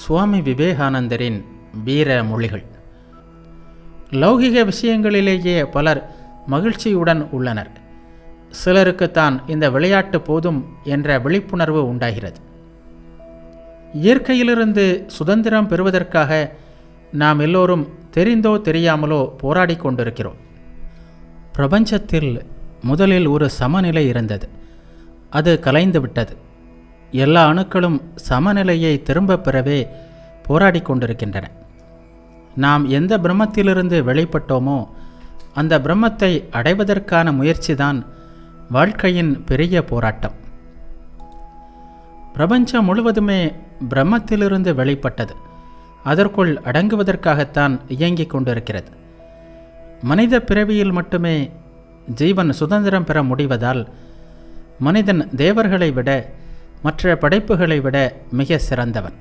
சுவாமி விவேகானந்தரின் வீர மொழிகள். லௌகிக விஷயங்களிலேயே பலர் மகிழ்ச்சியுடன் உள்ளனர். சிலருக்குத்தான் இந்த விளையாட்டு போதும் என்ற விழிப்புணர்வு உண்டாகிறது. இயற்கையிலிருந்து சுதந்திரம் பெறுவதற்காக நாம் எல்லோரும் தெரிந்தோ தெரியாமலோ போராடி கொண்டிருக்கிறோம். பிரபஞ்சத்தில் முதலில் ஒரு சமநிலை இருந்தது. அது கலைந்துவிட்டது. எல்லா அணுக்களும் சமநிலையை திரும்பப் பெறவே போராடி கொண்டிருக்கின்றன. நாம் எந்த பிரம்மத்திலிருந்து வெளிப்பட்டோமோ அந்த பிரம்மத்தை அடைவதற்கான முயற்சிதான் வாழ்க்கையின் பெரிய போராட்டம். பிரபஞ்சம் முழுவதுமே பிரம்மத்திலிருந்து வெளிப்பட்டது. அதற்குள் அடங்குவதற்காகத்தான் இயங்கிக் கொண்டிருக்கிறது. மனித பிறவியில் மட்டுமே ஜீவன் சுதந்திரம் பெற முடிவதால் மனிதன் தேவர்களை விட மற்ற படைப்புகளை விட மிக சிறந்தவன்.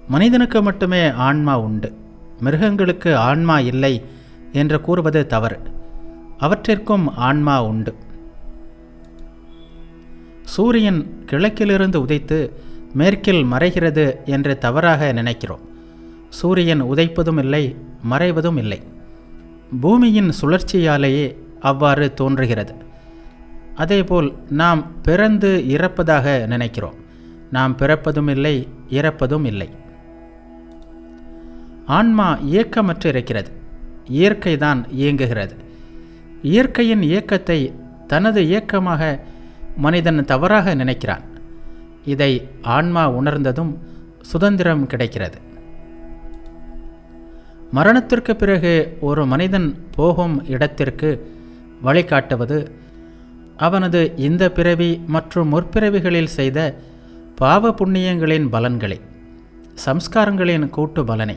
மனிதனுக்கு மட்டுமே ஆன்மா உண்டு. மிருகங்களுக்கு ஆன்மா இல்லை என்று கூறுவது தவறு. அவற்றிற்கும் ஆன்மா உண்டு. சூரியன் கிழக்கிலிருந்து உதைத்து மேற்கில் மறைகிறது என்று தவறாக நினைக்கிறோம். சூரியன் உதைப்பதும் இல்லை, மறைவதும் இல்லை. பூமியின் சுழற்சியாலேயே அவ்வாறு தோன்றுகிறது. அதேபோல் நாம் பிறந்து இறப்பதாக நினைக்கிறோம். நாம் பிறப்பதும் இல்லை, இறப்பதும் இல்லை. ஆன்மா இயக்கமற்று இருக்கிறது. இயற்கைதான் இயங்குகிறது. இயற்கையின் இயக்கத்தை தனது இயக்கமாக மனிதன் தவறாக நினைக்கிறான். இதை ஆன்மா உணர்ந்ததும் சுதந்திரம் கிடைக்கிறது. மரணத்திற்கு பிறகு ஒரு மனிதன் போகும் இடத்திற்கு வழிகாட்டுவது அவனது இந்த பிறவி மற்றும் முற்பிறவிகளில் செய்த பாவ புண்ணியங்களின் பலன்களை, சம்ஸ்காரங்களின் கூட்டு பலனை.